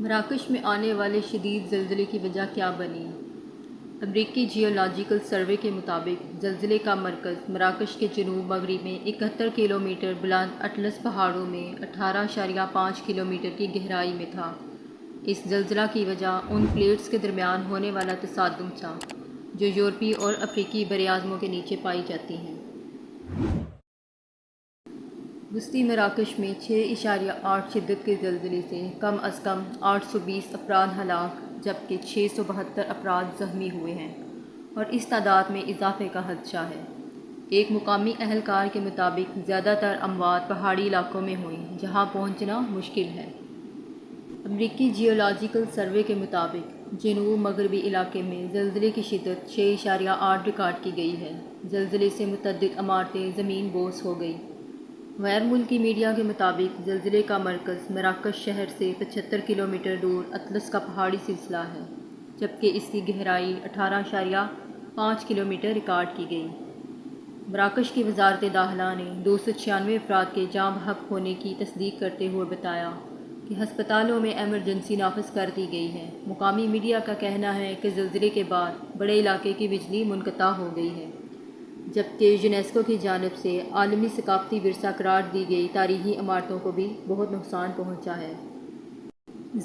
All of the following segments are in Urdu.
مراکش میں آنے والے شدید زلزلے کی وجہ کیا بنی؟ امریکی جیولوجیکل سروے کے مطابق زلزلے کا مرکز مراکش کے جنوب مغرب میں 71 کلومیٹر بلند اٹلس پہاڑوں میں 18.5 کلومیٹر کی گہرائی میں تھا۔ اس زلزلہ کی وجہ ان پلیٹس کے درمیان ہونے والا تصادم تھا جو یورپی اور افریقی براعظموں کے نیچے پائی جاتی ہیں۔ وسطی مراکش میں 6.8 شدت کے زلزلے سے کم از کم 820 افراد ہلاک جبکہ 672 افراد زخمی ہوئے ہیں اور اس تعداد میں اضافے کا خدشہ ہے۔ ایک مقامی اہلکار کے مطابق زیادہ تر اموات پہاڑی علاقوں میں ہوئیں جہاں پہنچنا مشکل ہے۔ امریکی جیولوجیکل سروے کے مطابق جنوب مغربی علاقے میں زلزلے کی شدت 6.8 ریکارڈ کی گئی ہے۔ زلزلے سے متعدد عمارتیں زمین بوس ہو گئی۔ غیر ملکی میڈیا کے مطابق زلزلے کا مرکز مراکش شہر سے 75 کلومیٹر دور اطلس کا پہاڑی سلسلہ ہے جبکہ اس کی گہرائی 18.5 کلومیٹر ریکارڈ کی گئی۔ مراکش کی وزارت داخلہ نے 296 افراد کے جاں بحق ہونے کی تصدیق کرتے ہوئے بتایا کہ ہسپتالوں میں ایمرجنسی نافذ کر دی گئی ہے۔ مقامی میڈیا کا کہنا ہے کہ زلزلے کے بعد بڑے علاقے کی بجلی منقطع ہو گئی ہے جبکہ یونیسکو کی جانب سے عالمی ثقافتی ورثہ قرار دی گئی تاریخی عمارتوں کو بھی بہت نقصان پہنچا ہے۔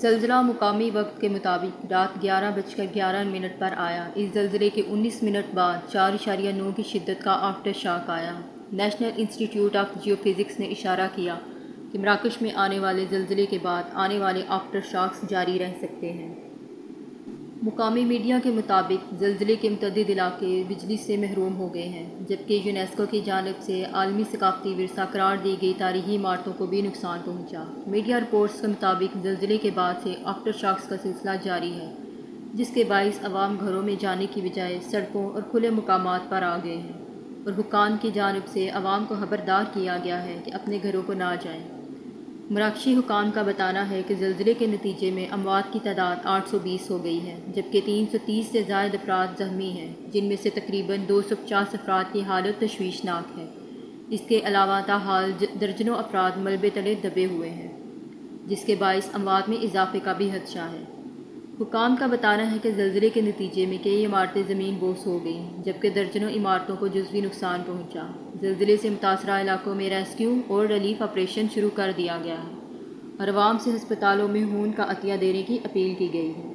زلزلہ مقامی وقت کے مطابق رات 11:11 پر آیا۔ اس زلزلے کے 19 منٹ بعد 4.9 کی شدت کا آفٹر شاک آیا۔ نیشنل انسٹی ٹیوٹ آف جیو فزکس نے اشارہ کیا کہ مراکش میں آنے والے زلزلے کے بعد آنے والے آفٹر شاکس جاری رہ سکتے ہیں۔ مقامی میڈیا کے مطابق زلزلے کے متعدد علاقے بجلی سے محروم ہو گئے ہیں جبکہ یونیسکو کی جانب سے عالمی ثقافتی ورثہ قرار دی گئی تاریخی عمارتوں کو بھی نقصان پہنچا۔ میڈیا رپورٹس کے مطابق زلزلے کے بعد سے آفٹر شاکس کا سلسلہ جاری ہے جس کے باعث عوام گھروں میں جانے کی بجائے سڑکوں اور کھلے مقامات پر آ گئے ہیں اور حکام کی جانب سے عوام کو خبردار کیا گیا ہے کہ اپنے گھروں کو نہ جائیں۔ مراکشی حکام کا بتانا ہے کہ زلزلے کے نتیجے میں اموات کی تعداد 820 ہو گئی ہے جبکہ 330 سے زائد افراد زخمی ہیں جن میں سے تقریباً 250 افراد کی حالت تشویشناک ہے۔ اس کے علاوہ تاحال درجنوں افراد ملبے تلے دبے ہوئے ہیں جس کے باعث اموات میں اضافے کا بھی خدشہ ہے۔ حکام کا بتانا ہے کہ زلزلے کے نتیجے میں کئی عمارتیں زمین بوس ہو گئیں جبکہ درجنوں عمارتوں کو جزوی نقصان پہنچا۔ زلزلے سے متاثرہ علاقوں میں ریسکیو اور ریلیف آپریشن شروع کر دیا گیا ہے اور عوام سے ہسپتالوں میں خون کا عطیہ دینے کی اپیل کی گئی ہے۔